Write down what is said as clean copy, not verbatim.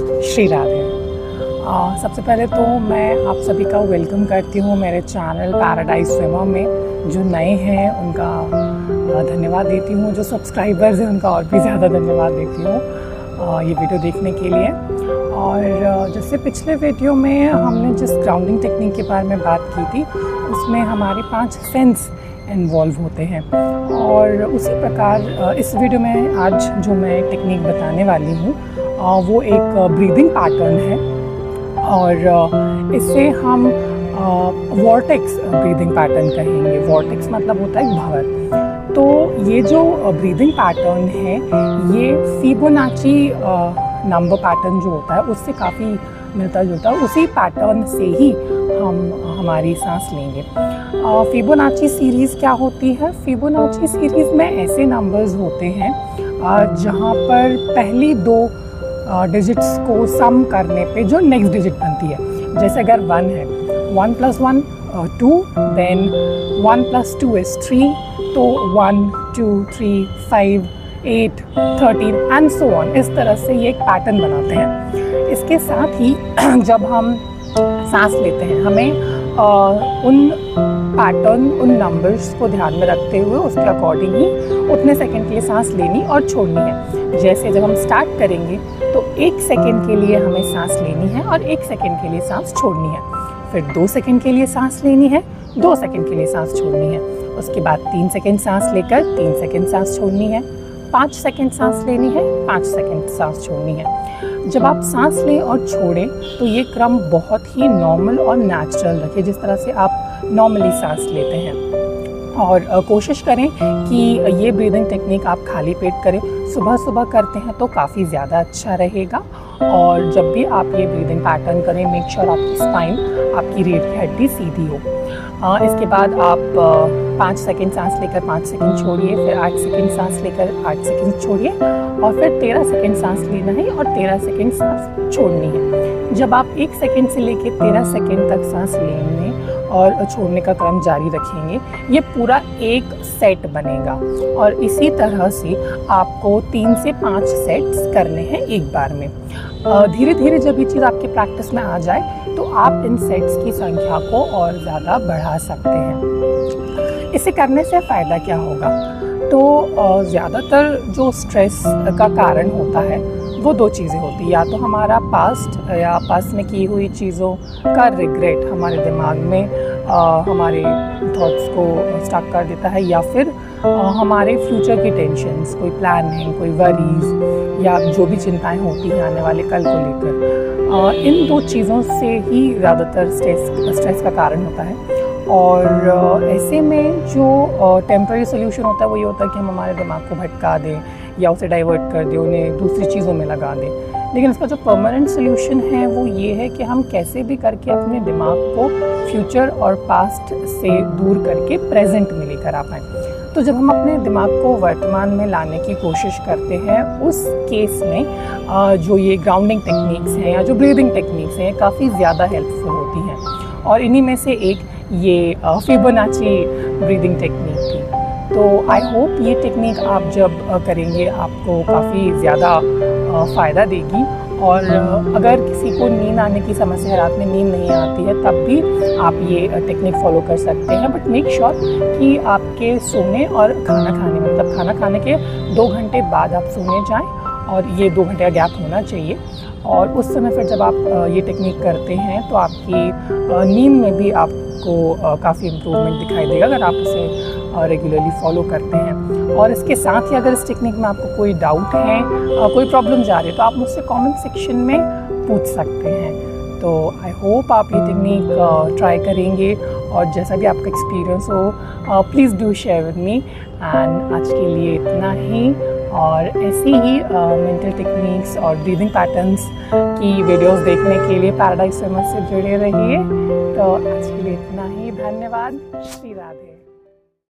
श्री राधे। सबसे पहले तो मैं आप सभी का वेलकम करती हूँ मेरे चैनल पैराडाइज स्विमर में। जो नए हैं उनका धन्यवाद देती हूँ, जो सब्सक्राइबर्स हैं उनका और भी ज़्यादा धन्यवाद देती हूँ ये वीडियो देखने के लिए। और जैसे पिछले वीडियो में हमने जिस ग्राउंडिंग टेक्निक के बारे में बात की थी उसमें हमारे 5 सेंस इन्वॉल्व होते हैं, और उसी प्रकार इस वीडियो में आज जो मैं टेक्निक बताने वाली हूँ वो एक ब्रीदिंग पैटर्न है, और इसे हम वॉर्टेक्स ब्रीदिंग पैटर्न कहेंगे। वॉर्टेक्स मतलब होता है भंवर। तो ये जो ब्रीदिंग पैटर्न है ये फिबोनाची नंबर पैटर्न जो होता है उससे काफ़ी मिलता जुलता है, उसी पैटर्न से ही हम हमारी सांस लेंगे। फिबोनाची सीरीज़ क्या होती है? फिबोनाची सीरीज़ में ऐसे नंबर्स होते हैं जहाँ पर पहली 2 डिजिट्स को सम करने पे जो नेक्स्ट डिजिट बनती है। जैसे अगर 1 है, 1 + 1 2, देन 1 + 2 is 3, तो 1 2 3 5 8 13 एंड सो ऑन। इस तरह से ये एक पैटर्न बनाते हैं। इसके साथ ही जब हम सांस लेते हैं हमें उन पैटर्न, उन नंबर्स को ध्यान में रखते हुए उसके अकॉर्डिंग ही उतने सेकंड के लिए सांस लेनी और छोड़नी है। जैसे जब हम स्टार्ट करेंगे तो 1 सेकंड के लिए हमें सांस लेनी है और 1 सेकंड के लिए सांस छोड़नी है। फिर 2 सेकंड के लिए सांस लेनी है, 2 सेकंड के लिए सांस छोड़नी है। उसके बाद 3 सेकंड सांस लेकर 3 सेकंड सांस छोड़नी है, 5 सेकंड सांस लेनी है, 5 सेकंड सांस छोड़नी है। जब आप सांस लें और छोड़ें तो ये क्रम बहुत ही नॉर्मल और नेचुरल रखें, जिस तरह से आप नॉर्मली सांस लेते हैं। और कोशिश करें कि ये ब्रीदिंग टेक्निक आप खाली पेट करें। सुबह सुबह करते हैं तो काफ़ी ज़्यादा अच्छा रहेगा। और जब भी आप ये ब्रीदिंग पैटर्न करें मेक श्योर आपकी स्पाइन, आपकी रीढ़ की हड्डी सीधी हो। इसके बाद आप 5 सेकंड सांस लेकर 5 सेकंड छोड़िए, फिर 8 सेकंड सांस लेकर 8 सेकंड छोड़िए, और फिर 13 सेकंड सांस लेना है और 13 सेकंड सांस छोड़नी है। जब आप 1 सेकंड से लेकर 13 सेकंड तक सांस लेने और छोड़ने का क्रम जारी रखेंगे ये पूरा एक सेट बनेगा। और इसी तरह से आपको 3 से 5 सेट्स करने हैं एक बार में। धीरे धीरे जब ये चीज़ आपके प्रैक्टिस में आ जाए तो आप इन सेट्स की संख्या को और ज़्यादा बढ़ा सकते हैं। इसे करने से फ़ायदा क्या होगा? तो ज़्यादातर जो स्ट्रेस का कारण होता है वो 2 चीज़ें होती हैं। या तो हमारा पास्ट में की हुई चीज़ों का रिग्रेट हमारे दिमाग में हमारे थॉट्स को स्टक कर देता है, या फिर हमारे फ्यूचर की टेंशन्स, कोई प्लान है, कोई वरीज या जो भी चिंताएं होती हैं आने वाले कल को लेकर, इन 2 चीज़ों से ही ज़्यादातर स्ट्रेस का कारण होता है। और ऐसे में जो टेम्पररी सोल्यूशन होता है वो ये होता है कि हम हमारे दिमाग को भटका दें या उसे डाइवर्ट कर दें, उन्हें दूसरी चीज़ों में लगा दें। लेकिन इसका जो परमानेंट सोल्यूशन है वो ये है कि हम कैसे भी करके अपने दिमाग को फ्यूचर और पास्ट से दूर करके प्रेजेंट में लेकर आ पाएँ। तो जब हम अपने दिमाग को वर्तमान में लाने की कोशिश करते हैं उस केस में जो ये ग्राउंडिंग टेक्निक्स हैं या जो ब्रीदिंग टेक्निक्स हैं काफ़ी ज़्यादा हेल्पफुल होती हैं। और इन्हीं में से एक ये फिबोनाची ब्रीदिंग टेक्निक थी। तो आई होप ये टेक्निक आप जब करेंगे आपको काफ़ी ज़्यादा फ़ायदा देगी। और अगर किसी को नींद आने की समस्या है, रात में नींद नहीं आती है, तब भी आप ये टेक्निक फॉलो कर सकते हैं। बट मेक श्योर कि आपके सोने और खाना खाने में, मतलब खाना खाने के 2 घंटे बाद आप सोने जाएं, और ये 2 घंटे का गैप होना चाहिए। और उस समय फिर जब आप ये टेक्निक करते हैं तो आपकी नींद में भी आपको काफ़ी इम्प्रूवमेंट दिखाई देगा अगर आप इसे रेगुलरली फॉलो करते हैं। और इसके साथ ही अगर इस टेक्निक में आपको कोई डाउट है, कोई प्रॉब्लम जा रही है, तो आप मुझसे कमेंट सेक्शन में पूछ सकते हैं। तो आई होप आप ये टेक्निक ट्राई करेंगे, और जैसा भी आपका एक्सपीरियंस हो please do share with me. And आज के लिए इतना ही, और ऐसी ही मेंटल टेक्निक्स और ब्रीदिंग पैटर्न्स की वीडियोस देखने के लिए पैराडाइज स्विमर से जुड़े रहिए। तो आज के लिए इतना ही, धन्यवाद। श्री राधे।